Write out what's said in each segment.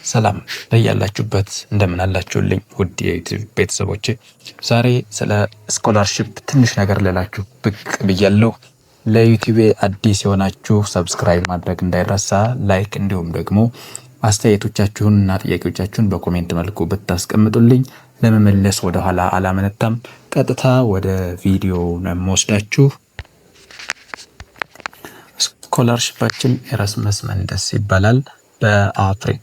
ሰላም በያላችሁበት እንደምን አላችሁልኝ ውድ የዩቲዩብ ቤተሰቦቼ። ዛሬ ስለ ስኮላርሺፕ ትንሽ ነገር ልላችሁ ብቅ ብያለሁ። ለዩቲዩብ አዲስ የሆናችሁ ሰብስክራይብ ማድረግ እንዳይረሳ፣ ላይክ እንዲሁም ደግሞ አስተያየቶቻችሁን እና ጥያቄዎቻችሁን በኮሜንት መልኩ ብታስቀምጡልኝ ለመመለስ ወደ ኋላ አላመነታም። ቀጥታ ወደ ቪዲዮ ነው የምወስዳችሁ። ስኮላርሺፓችን ኤራስመስ መንደስ ይባላል።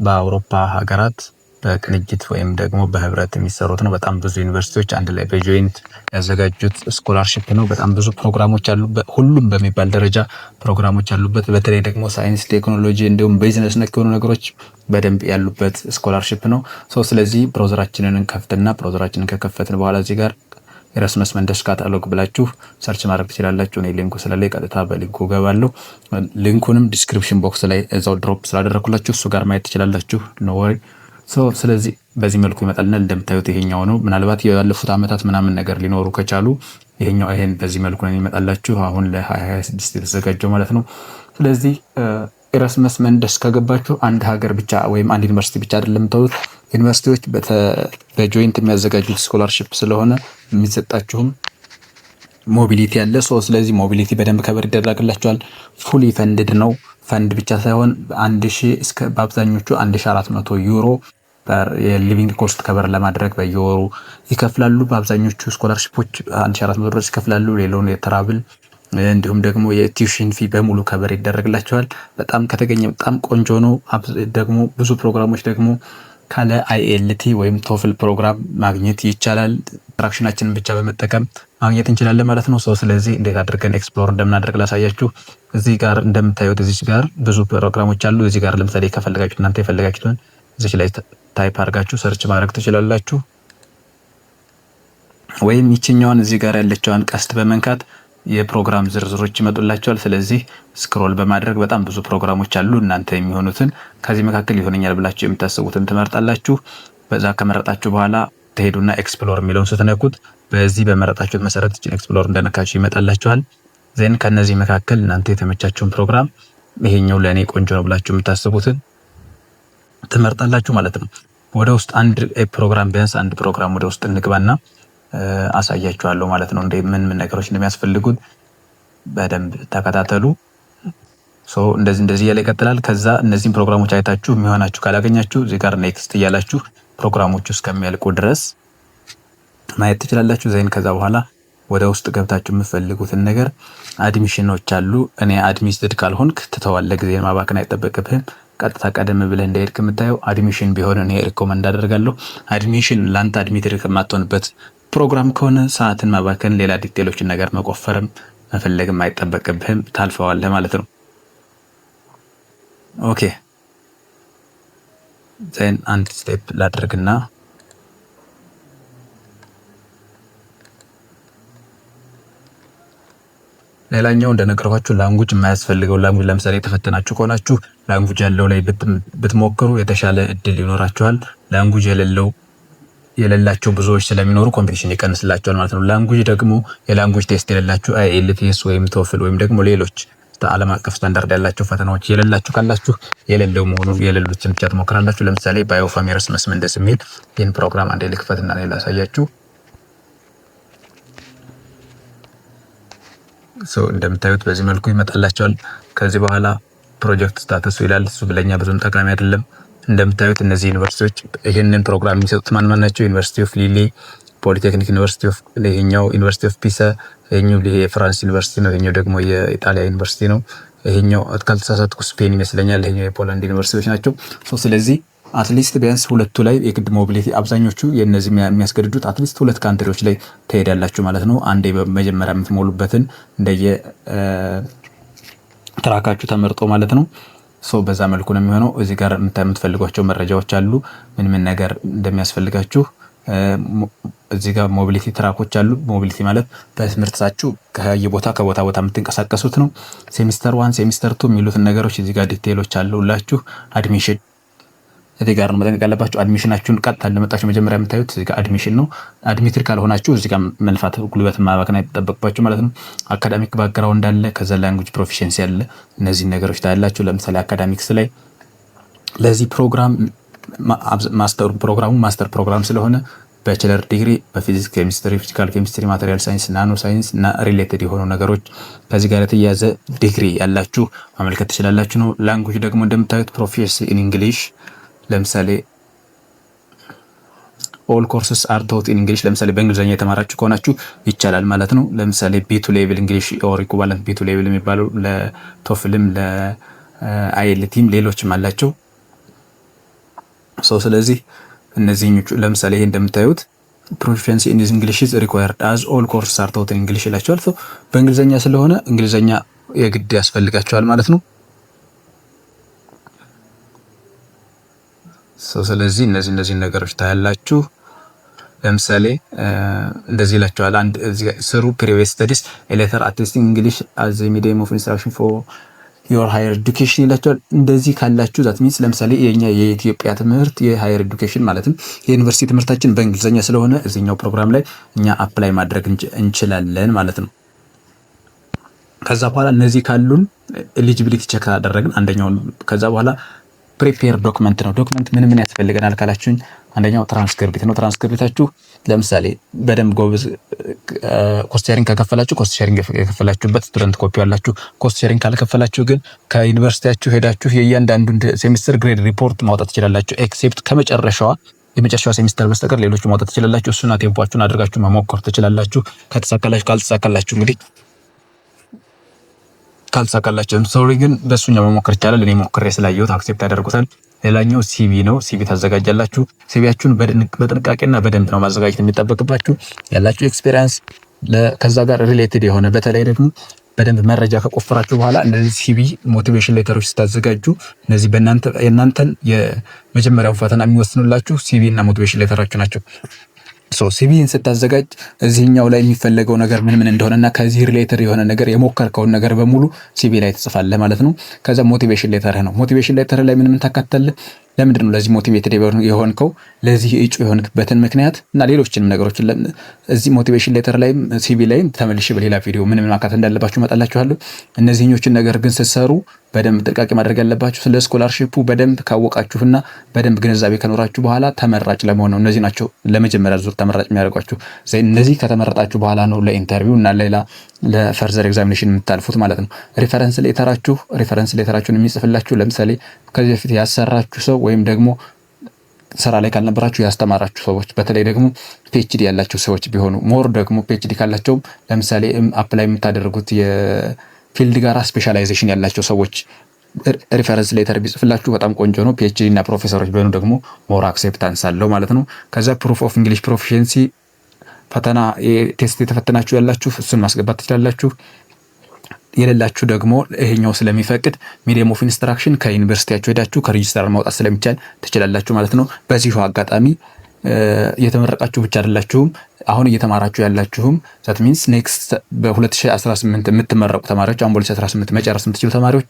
በአውሮፓ ሀገራት በቅንጅት ወይም ደግሞ በህብረት የሚሰሩት ነው። በጣም ብዙ ዩኒቨርሲቲዎች አንድ ላይ በጆይንት ያዘጋጁት ስኮላርሺፕ ነው። በጣም ብዙ ፕሮግራሞች አሉበት፣ ሁሉም በሚባል ደረጃ ፕሮግራሞች አሉበት። በተለይ ደግሞ ሳይንስ፣ ቴክኖሎጂ እንዲሁም ቢዝነስ ነክ የሆኑ ነገሮች በደንብ ያሉበት ስኮላርሺፕ ነው። ስለዚህ ብራውዘራችንን እንከፍትና ብራውዘራችንን ከከፈትን በኋላ እዚህ ጋር ኤራስመስ መንደስ ካታሎግ ብላችሁ ሰርች ማድረግ ትችላላችሁ። እኔ ሊንኩ ስለላይ ቀጥታ በሊንኩ ገባለሁ። ሊንኩንም ዲስክሪፕሽን ቦክስ ላይ እዛው ድሮፕ ስላደረኩላችሁ እሱ ጋር ማየት ትችላላችሁ። ኖ ወሪ። ስለዚህ በዚህ መልኩ ይመጣልናል። እንደምታዩት ይሄኛው ነው። ምናልባት ያለፉት አመታት ምናምን ነገር ሊኖሩ ከቻሉ ይሄን በዚህ መልኩ ነው ይመጣላችሁ። አሁን ለ2026 የተዘጋጀው ማለት ነው። ስለዚህ ኤራስመስ መንደስ ከገባችሁ አንድ ሀገር ብቻ ወይም አንድ ዩኒቨርሲቲ ብቻ አይደለም ተውት። ዩኒቨርሲቲዎች በጆይንት የሚያዘጋጁት ስኮላርሺፕ ስለሆነ የሚሰጣችሁም ሞቢሊቲ አለ። ስለዚህ ሞቢሊቲ በደንብ ከበር ይደረግላችኋል። ፉሊ ፈንድድ ነው። ፈንድ ብቻ ሳይሆን 1000 እስከ በአብዛኞቹ 1400 ዩሮ የሊቪንግ ኮስት ከበር ለማድረግ በየወሩ ይከፍላሉ። በአብዛኞቹ ስኮላርሺፖች 1400 ድረስ ይከፍላሉ። ሌላውን የትራቭል እንዲሁም ደግሞ የቲዩሽን ፊ በሙሉ ከበር ይደረግላቸዋል። በጣም ከተገኘ በጣም ቆንጆ ነው። ደግሞ ብዙ ፕሮግራሞች ደግሞ ካለ አይኤልቲ ወይም ቶፍል ፕሮግራም ማግኘት ይቻላል። ትራክሽናችንን ብቻ በመጠቀም ማግኘት እንችላለን ማለት ነው። ስለዚህ እንዴት አድርገን ኤክስፕሎር እንደምናደርግ ላሳያችሁ። እዚህ ጋር እንደምታዩት እዚህ ጋር ብዙ ፕሮግራሞች አሉ። እዚህ ጋር ለምሳሌ ከፈለጋችሁ እናንተ የፈለጋችሁትን እዚህ ላይ ታይፕ አድርጋችሁ ሰርች ማድረግ ትችላላችሁ። ወይም ይችኛዋን እዚህ ጋር ያለችዋን ቀስት በመንካት የፕሮግራም ዝርዝሮች ይመጡላችኋል። ስለዚህ ስክሮል በማድረግ በጣም ብዙ ፕሮግራሞች አሉ። እናንተ የሚሆኑትን ከዚህ መካከል ይሆነኛል ብላችሁ የምታስቡትን ትመርጣላችሁ። በዛ ከመረጣችሁ በኋላ ትሄዱና ኤክስፕሎር የሚለውን ስትነኩት በዚህ በመረጣችሁት መሰረት ኤክስፕሎር እንደነካችሁ ይመጣላችኋል። ዜን ከነዚህ መካከል እናንተ የተመቻችሁን ፕሮግራም ይሄኛው ለኔ ቆንጆ ነው ብላችሁ የምታስቡትን ትመርጣላችሁ ማለት ነው። ወደ ውስጥ አንድ ፕሮግራም ቢያንስ አንድ ፕሮግራም ወደ ውስጥ እንግባና አሳያችኋለሁ ማለት ነው። ምን ነገሮች እንደሚያስፈልጉት በደንብ ተከታተሉ። እንደዚህ እያለ ይቀጥላል። ከዛ እነዚህን ፕሮግራሞች አይታችሁ የሚሆናችሁ ካላገኛችሁ እዚህ ጋር ኔክስት እያላችሁ ፕሮግራሞቹ እስከሚያልቁ ድረስ ማየት ትችላላችሁ። ከዛ በኋላ ወደ ውስጥ ገብታችሁ የምትፈልጉትን ነገር አድሚሽኖች አሉ። እኔ አድሚስትድ ካልሆንክ ትተዋለህ፣ ጊዜ ማባከን አይጠበቅብህም። ቀጥታ ቀደም ብለህ እንደሄድክ የምታየው አድሚሽን ቢሆን እኔ ሪኮመንድ አደርጋለሁ። አድሚሽን ላንተ አድሚትድ ከማትሆንበት ፕሮግራም ከሆነ ሰዓትን ማባከን፣ ሌላ ዲቴሎችን ነገር መቆፈርም መፈለግም አይጠበቅብህም፣ ታልፈዋለህ ማለት ነው። ኦኬ አንድ ስቴፕ ላድርግና ሌላኛው እንደነገርኳችሁ ላንጉጅ የማያስፈልገው ላንጉጅ ለምሳሌ የተፈተናችሁ ከሆናችሁ ላንጉጅ ያለው ላይ ብትሞክሩ የተሻለ እድል ይኖራችኋል። ላንጉጅ የሌላቸው ብዙዎች ስለሚኖሩ ኮምፒቲሽን ይቀንስላቸዋል ማለት ነው። ላንጉጅ ደግሞ የላንጉጅ ቴስት የሌላችሁ አይኤልቲኤስ ወይም ቶፍል ወይም ደግሞ ሌሎች ዓለም አቀፍ ስታንዳርድ ያላቸው ፈተናዎች የሌላችሁ ካላችሁ የሌለው መሆኑን የሌሉትን ብቻ ትሞክራላችሁ። ለምሳሌ ባዮፋርም ኤራስመስ መንደስ የሚል ይህን ፕሮግራም አንዴ ልክፈትና ሌላ ላሳያችሁ። እንደምታዩት በዚህ መልኩ ይመጣላቸዋል። ከዚህ በኋላ ፕሮጀክት ስታተሱ ይላል። እሱ ብለኛ ብዙም ጠቃሚ አይደለም። እንደምታዩት እነዚህ ዩኒቨርሲቲዎች ይህንን ፕሮግራም የሚሰጡት ማን ናቸው? ዩኒቨርሲቲ ኦፍ ሊሊ፣ ፖሊቴክኒክ ዩኒቨርሲቲ ኦፍ ይሄኛው ዩኒቨርሲቲ ኦፍ ፒሳ፣ ይሄኛው የፍራንስ ዩኒቨርሲቲ ነው፣ ይሄኛው ደግሞ የኢጣሊያ ዩኒቨርሲቲ ነው፣ ይሄኛው ካልተሳሳትኩ ስፔን ይመስለኛል፣ ይሄኛው የፖላንድ ዩኒቨርሲቲዎች ናቸው። ስለዚህ አትሊስት ቢያንስ ሁለቱ ላይ የግድ ሞቢሊቲ አብዛኞቹ የነዚህ የሚያስገድዱት አትሊስት ሁለት ካንትሪዎች ላይ ትሄዳላችሁ ማለት ነው። አንዴ በመጀመሪያ የምትሞሉበትን እንደየ ትራካችሁ ተመርጦ ማለት ነው። በዛ መልኩ ነው የሚሆነው። እዚህ ጋር የምትፈልጓቸው መረጃዎች አሉ፣ ምን ነገር እንደሚያስፈልጋችሁ። እዚህ ጋር ሞቢሊቲ ትራኮች አሉ። ሞቢሊቲ ማለት በትምህርታችሁ ከቦታ ቦታ የምትንቀሳቀሱት ነው። ሴሚስተር 1 ሴሚስተር 2 የሚሉትን ነገሮች እዚህ ጋር ዲቴይሎች አሉላችሁ። አድሚሽን እዚህ ጋር መጠንቀቅ ያለባችሁ አድሚሽናችሁን ቀጥታ እንደመጣችሁ መጀመሪያ የምታዩት እዚህ ጋር አድሚሽን ነው። አድሚትድ ካልሆናችሁ እዚህ ጋር መልፋት ጉልበት ማባከን አይጠበቅባችሁ ማለት ነው። አካዳሚክ ባክግራውንድ አለ፣ ከዛ ላንጉጅ ፕሮፊሸንሲ አለ። እነዚህ ነገሮች ታያላችሁ። ለምሳሌ አካዳሚክስ ላይ ለዚህ ፕሮግራም ማስተር ፕሮግራም ስለሆነ ባችለር ዲግሪ በፊዚክስ፣ ኬሚስትሪ፣ ፊዚካል ኬሚስትሪ፣ ማቴሪያል ሳይንስ፣ ናኖ ሳይንስ እና ሪሌትድ የሆኑ ነገሮች ከዚህ ጋር የተያያዘ ዲግሪ ያላችሁ ማመልከት ትችላላችሁ ነው። ላንጉጅ ደግሞ እንደምታዩት ፕሮፌሽንሲ ኢን እንግሊሽ ለምሳሌ ኦል ኮርስስ አር ቶት ኢን እንግሊሽ ለምሳሌ በእንግሊዝኛ የተማራችሁ ከሆናችሁ ይቻላል ማለት ነው። ለምሳሌ ቢቱ ሌቭል እንግሊሽ ኦር ኢኩቫለንት ቢቱ ሌቭል የሚባሉ ለቶፍልም ለአይኤልቲም ሌሎችም አላቸው። ስለዚህ እነዚህኞቹ ለምሳሌ ይሄ እንደምታዩት ፕሮፊሸንሲ ኢን እንግሊሽ ኢዝ ሪኳየርድ አዝ ኦል ኮርስ አር ቶት ኢን እንግሊሽ ይላቸዋል። በእንግሊዝኛ ስለሆነ እንግሊዝኛ የግድ ያስፈልጋቸዋል ማለት ነው። ስለዚህ እነዚህ ነገሮች ታያላችሁ። ለምሳሌ እንደዚህ ይላቸዋል። አንድ ስሩ ፕሪቪየስ ስተዲስ ሌተር አቴስቲንግ እንግሊሽ አዝ ሚዲየም ኦፍ ኢንስትራክሽን ፎር ዮር ሃየር ኤዱኬሽን ይላቸዋል። እንደዚህ ካላችሁ ዛት ሚንስ ለምሳሌ የኛ የኢትዮጵያ ትምህርት የሃየር ኤዱኬሽን ማለትም የዩኒቨርሲቲ ትምህርታችን በእንግሊዝኛ ስለሆነ እዚህኛው ፕሮግራም ላይ እኛ አፕላይ ማድረግ እንችላለን ማለት ነው። ከዛ በኋላ እነዚህ ካሉን ኤሊጂቢሊቲ ቼክ አደረግን አንደኛውን። ከዛ በኋላ ፕሪፔር ዶክመንት ነው። ዶክመንት ምን ያስፈልገናል ካላችሁኝ አንደኛው ትራንስክሪፕት ነው። ትራንስክሪፕታችሁ ለምሳሌ በደንብ ጎበዝ ኮስት ሼሪንግ ከከፈላችሁ ኮስት ሼሪንግ የከፈላችሁበት ስቱደንት ኮፒ ያላችሁ፣ ኮስት ሼሪንግ ካልከፈላችሁ ግን ከዩኒቨርሲቲያችሁ ሄዳችሁ የእያንዳንዱን ሴሚስተር ግሬድ ሪፖርት ማውጣት ትችላላችሁ። ኤክሴፕት የመጨረሻዋ ሴሚስተር በስተቀር ሌሎቹ ማውጣት ትችላላችሁ። እሱና ቴምፖአችሁን አድርጋችሁ መሞከር ትችላላችሁ። ካልተሳካላችሁ እንግዲህ ካልተሳካላችሁም ሶሪ ግን በሱኛው መሞከር ይቻላል። እኔ ሞክሬ ስላየሁት አክሴፕት ያደርጉታል። ሌላኛው ሲቪ ነው። ሲቪ ታዘጋጃላችሁ። ሲቪያችሁን በጥንቃቄና በደንብ ነው ማዘጋጀት የሚጠበቅባችሁ። ያላችሁ ኤክስፒሪየንስ ከዛ ጋር ሪሌትድ የሆነ በተለይ ደግሞ በደንብ መረጃ ከቆፈራችሁ በኋላ እነዚህ ሲቪ ሞቲቬሽን ሌተሮች ስታዘጋጁ እነዚህ የእናንተን የመጀመሪያውን ፈተና የሚወስኑላችሁ ሲቪ እና ሞቲቬሽን ሌተራችሁ ናቸው። ሲቪን ስታዘጋጅ እዚህኛው ላይ የሚፈለገው ነገር ምን እንደሆነና ከዚህ ሪሌተር የሆነ ነገር የሞከርከውን ነገር በሙሉ ሲቪ ላይ ትጽፋለህ ማለት ነው። ከዛ ሞቲቬሽን ሌተርህ ነው። ሞቲቬሽን ሌተር ላይ ምን ታካትታለህ? ለምንድን ነው ለዚህ ሞቲቬትድ የሆንከው? ለዚህ እጩ የሆንክበትን ምክንያት እና ሌሎችንም ነገሮች እዚህ ሞቲቬሽን ሌተር ላይ ሲቪ ላይ ተመልሼ በሌላ ቪዲዮ ምን ማካተት እንዳለባችሁ መጣላችኋለሁ። እነዚህኞችን ነገር ግን ስትሰሩ በደንብ ጥንቃቄ ማድረግ ያለባችሁ ስለ ስኮላርሺፑ በደንብ ካወቃችሁና በደንብ ግንዛቤ ከኖራችሁ በኋላ ተመራጭ ለመሆን ነው። እነዚህ ናቸው ለመጀመሪያ ዙር ተመራጭ የሚያደርጓችሁ። እነዚህ ከተመረጣችሁ በኋላ ነው ለኢንተርቪው እና ሌላ ለፈርዘር ኤግዛሚኔሽን የምታልፉት ማለት ነው። ሪፈረንስ ሌተራችሁን የሚጽፍላችሁ ለምሳሌ ከዚህ በፊት ያሰራችሁ ሰው ወይም ደግሞ ስራ ላይ ካልነበራችሁ ያስተማራችሁ ሰዎች፣ በተለይ ደግሞ ፒኤችዲ ያላቸው ሰዎች ቢሆኑ ሞር ደግሞ ፒኤችዲ ካላቸው ለምሳሌ አፕላይ የምታደርጉት የፊልድ ጋር ስፔሻላይዜሽን ያላቸው ሰዎች ሪፈረንስ ሌተር ቢጽፍላችሁ በጣም ቆንጆ ነው። ፒኤችዲ እና ፕሮፌሰሮች ቢሆኑ ደግሞ ሞር አክሴፕታንስ አለው ማለት ነው። ከዛ ፕሩፍ ኦፍ እንግሊሽ ፕሮፊሺየንሲ ፈተና ቴስት የተፈተናችሁ ያላችሁ እሱን ማስገባት ትችላላችሁ። የሌላችሁ ደግሞ ይሄኛው ስለሚፈቅድ ሚዲየም ኦፍ ኢንስትራክሽን ከዩኒቨርሲቲያችሁ ሄዳችሁ ከሬጂስተር ማውጣት ስለሚቻል ትችላላችሁ ማለት ነው። በዚሁ አጋጣሚ እየተመረቃችሁ ብቻ አይደላችሁም፣ አሁን እየተማራችሁ ያላችሁም ዛት ሚንስ ኔክስት በ2018 የምትመረቁ ተማሪዎች አሁን በ2018 መጨረስ የምትችሉ ተማሪዎች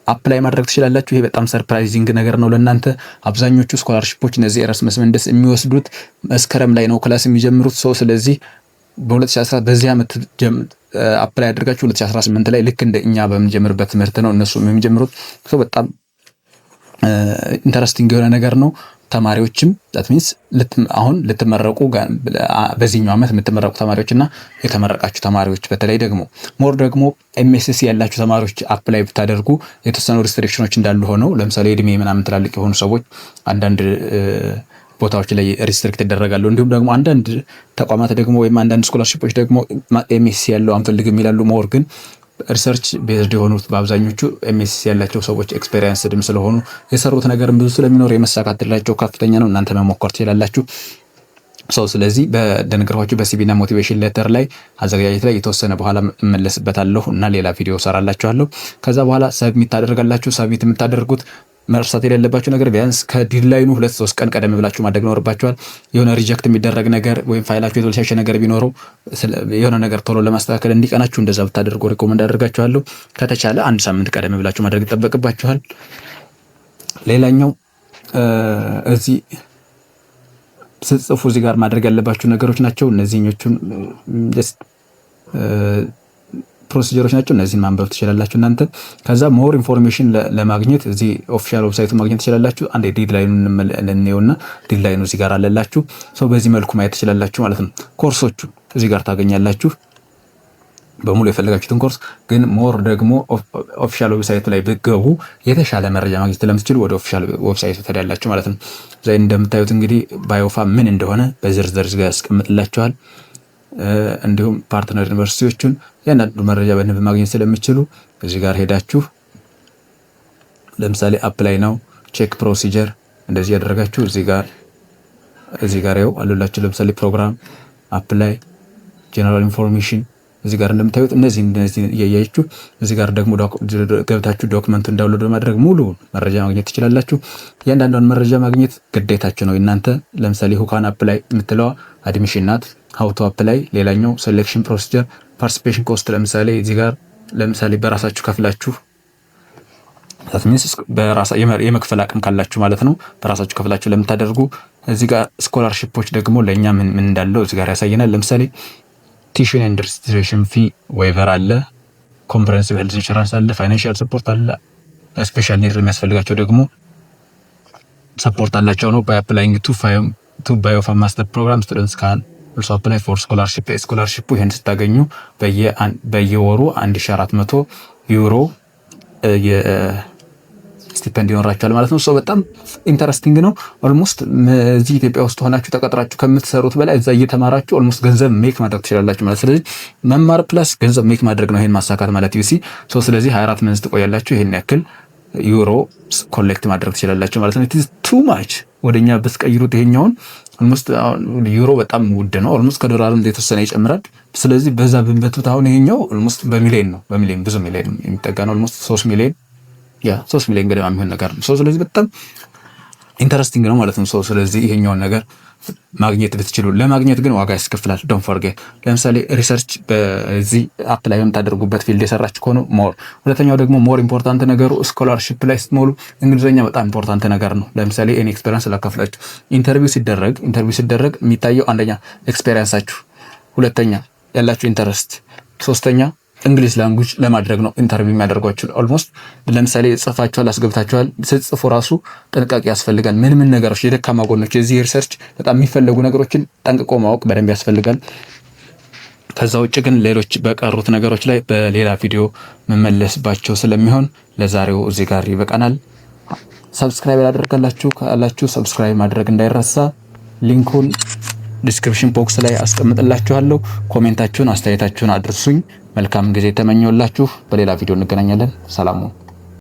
አፕላይ ማድረግ ትችላላችሁ። ይሄ በጣም ሰርፕራይዚንግ ነገር ነው ለእናንተ። አብዛኞቹ ስኮላርሺፖች እነዚህ ኤራስመስ መንደስ የሚወስዱት መስከረም ላይ ነው ክላስ የሚጀምሩት ሰው። ስለዚህ በ2017 በዚህ ዓመት አፕላይ አድርጋችሁ 2018 ላይ ልክ እንደ እኛ በምንጀምርበት ትምህርት ነው እነሱ የሚጀምሩት። በጣም ኢንተረስቲንግ የሆነ ነገር ነው። ተማሪዎችም ዛት ሚንስ አሁን ልትመረቁ በዚህኛው ዓመት የምትመረቁ ተማሪዎችና የተመረቃችሁ ተማሪዎች በተለይ ደግሞ ሞር ደግሞ ኤምኤስሲ ያላችሁ ተማሪዎች አፕላይ ብታደርጉ የተወሰኑ ሪስትሪክሽኖች እንዳሉ ሆነው ለምሳሌ እድሜ ምናምን ትላልቅ የሆኑ ሰዎች አንዳንድ ቦታዎች ላይ ሪስትሪክት ይደረጋሉ። እንዲሁም ደግሞ አንዳንድ ተቋማት ደግሞ ወይም አንዳንድ ስኮላርሺፖች ደግሞ ኤምኤስሲ ያለው አንፈልግም ይላሉ። ሞር ግን ሪሰርች ቤዝድ የሆኑት በአብዛኞቹ ኤምኤስሲ ያላቸው ሰዎች ኤክስፔሪየንስድም ስለሆኑ የሰሩት ነገር ብዙ ስለሚኖር የመሳካት ዕድላቸው ከፍተኛ ነው። እናንተ መሞከር ትችላላችሁ። ስለዚህ በደንገራችሁ በሲቪ እና ሞቲቬሽን ሌተር ላይ አዘጋጃጀት ላይ የተወሰነ በኋላ እመለስበታለሁ እና ሌላ ቪዲዮ ሰራላችኋለሁ። ከዛ በኋላ ሰብሚት ታደርጋላችሁ። ሰብሚት የምታደርጉት መርሳት የሌለባችሁ ነገር ቢያንስ ከዲድላይኑ 2-3 ቀን ቀደም ብላችሁ ማድረግ ይኖርባችኋል። የሆነ ሪጀክት የሚደረግ ነገር ወይም ፋይላችሁ የተበላሸ ነገር ቢኖረው የሆነ ነገር ቶሎ ለማስተካከል እንዲቀናችሁ እንደዛ ብታደርጉ ሪኮመንድ አደርጋችኋለሁ። ከተቻለ 1 ሳምንት ቀደም ብላችሁ ማድረግ ይጠበቅባችኋል። ሌላኛው እዚህ ስትጽፉ እዚህ ጋር ማድረግ ያለባችሁ ነገሮች ናቸው። እነዚህኞቹን ፕሮሲጀሮች ናቸው። እነዚህን ማንበብ ትችላላችሁ እናንተ። ከዛ ሞር ኢንፎርሜሽን ለማግኘት እዚህ ኦፊሻል ዌብሳይቱ ማግኘት ትችላላችሁ። አንዴ ዴድላይኑን እንየውና ዴድላይኑ እዚህ ጋር አለላችሁ። ሰው በዚህ መልኩ ማየት ትችላላችሁ ማለት ነው። ኮርሶቹ እዚህ ጋር ታገኛላችሁ በሙሉ የፈለጋችሁትን ኮርስ። ግን ሞር ደግሞ ኦፊሻል ዌብሳይቱ ላይ ብትገቡ የተሻለ መረጃ ማግኘት ስለምትችሉ ወደ ኦፊሻል ዌብሳይቱ ትሄዳላችሁ ማለት ነው። ዘይ እንደምታዩት እንግዲህ ባዮፋም ምን እንደሆነ በዝርዝር እዚህ ጋር ያስቀምጥላችኋል። እንዲሁም ፓርትነር ዩኒቨርሲቲዎቹን ያንዳንዱ መረጃ በንብ ማግኘት ስለምትችሉ እዚህ ጋር ሄዳችሁ ለምሳሌ አፕላይ ነው ቼክ ፕሮሲጀር እንደዚህ ያደረጋችሁ እዚህ ጋር ያው አሉላችሁ። ለምሳሌ ፕሮግራም አፕላይ ጀነራል ኢንፎርሜሽን እዚህ ጋር እንደምታዩት እነዚህ እያያችሁ እዚህ ጋር ደግሞ ገብታችሁ ዶክመንቱን ዳውንሎድ በማድረግ ሙሉ መረጃ ማግኘት ትችላላችሁ። እያንዳንዷን መረጃ ማግኘት ግዴታችሁ ነው እናንተ። ለምሳሌ ሁካን አፕላይ የምትለዋ አድሚሽን ናት። ሃው ቱ አፕላይ ሌላኛው ሴሌክሽን ፕሮሲጀር፣ ፓርቲሲፔሽን ኮስት ለምሳሌ እዚህ ጋር ለምሳሌ በራሳችሁ ከፍላችሁ የመክፈል አቅም ካላችሁ ማለት ነው በራሳችሁ ከፍላችሁ ለምታደርጉ እዚህ ጋር ስኮላርሺፖች ደግሞ ለእኛ ምን እንዳለው እዚህ ጋር ያሳየናል። ለምሳሌ ቲዩሽን ኤንድ ሬጅስትሬሽን ፊ ዌይቨር አለ፣ ኮምፕሬሄንሲቭ ሄልዝ ኢንሹራንስ አለ፣ ፋይናንሻል ሰፖርት አለ። ስፔሻል ኒድ የሚያስፈልጋቸው ደግሞ ሰፖርት አላቸው ነው። ባይ አፕላይንግ ቱ ባዮፋርም ማስተር ፕሮግራም ስቱደንትስ ካን ኦልሶ አፕላይ ፎር ስኮላርሺፕ። ስኮላርሺፑ ይሄን ስታገኙ በየወሩ 1400 ዩሮ ስቲፔንድ ይኖራችኋል ማለት ነው። በጣም ኢንተረስቲንግ ነው። ኦልሞስት እዚህ ኢትዮጵያ ውስጥ ሆናችሁ ተቀጥራችሁ ከምትሰሩት በላይ እዛ እየተማራችሁ ኦልሞስት ገንዘብ ሜክ ማድረግ ትችላላችሁ ማለት። ስለዚህ መማር ፕላስ ገንዘብ ሜክ ማድረግ ነው ይሄን ማሳካት ማለት ዩሲ። ስለዚህ 24 መንዝ ትቆያላችሁ። ይሄን ያክል ዩሮ ኮሌክት ማድረግ ትችላላችሁ ማለት ነው። ኢት ኢዝ ቱ ማች ወደኛ ብትቀይሩት ይሄኛውን ኦልሞስት ዩሮ በጣም ውድ ነው። ኦልሞስት ከዶላርም የተወሰነ ይጨምራል። ስለዚህ በዛ ብንበቱት አሁን ይሄኛው ኦልሞስት በሚሊዮን ነው። በሚሊዮን ብዙ ሚሊዮን የሚጠጋ ነው። ኦልሞስት 3 ሚሊዮን 3 ሚሊዮን ገደማ የሚሆን ነገር ነው። ስለዚህ በጣም ኢንተረስቲንግ ነው ማለት ነው። ስለዚህ ይሄኛውን ነገር ማግኘት ብትችሉ፣ ለማግኘት ግን ዋጋ ያስከፍላል። ዶንት ፎርጌት። ለምሳሌ ሪሰርች በዚህ አፕ ላይ በምታደርጉበት ፊልድ የሰራችሁ ከሆነ ሞር። ሁለተኛው ደግሞ ሞር ኢምፖርታንት ነገሩ ስኮላርሺፕ ላይ ስትሞሉ እንግሊዝኛ በጣም ኢምፖርታንት ነገር ነው። ለምሳሌ እኔ ኤክስፔሪንስ ላካፍላችሁ። ኢንተርቪው ሲደረግ የሚታየው አንደኛ ኤክስፔሪንሳችሁ፣ ሁለተኛ ያላችሁ ኢንተረስት፣ ሶስተኛ እንግሊዝ ላንጉጅ ለማድረግ ነው ኢንተርቪው የሚያደርጓችሁ። ኦልሞስት ለምሳሌ ጽፋችኋል፣ አስገብታችኋል። ስትጽፉ ራሱ ጥንቃቄ ያስፈልጋል። ምን ነገሮች የደካማ ጎኖች፣ የዚህ ሪሰርች በጣም የሚፈለጉ ነገሮችን ጠንቅቆ ማወቅ በደንብ ያስፈልጋል። ከዛ ውጭ ግን ሌሎች በቀሩት ነገሮች ላይ በሌላ ቪዲዮ መመለስባቸው ስለሚሆን ለዛሬው እዚህ ጋር ይበቃናል። ሰብስክራይብ ያላደረጋችሁ ካላችሁ ሰብስክራይብ ማድረግ እንዳይረሳ። ሊንኩን ዲስክሪፕሽን ቦክስ ላይ አስቀምጥላችኋለሁ። ኮሜንታችሁን፣ አስተያየታችሁን አድርሱኝ። መልካም ጊዜ ተመኘውላችሁ። በሌላ ቪዲዮ እንገናኛለን። ሰላም ሁኑ።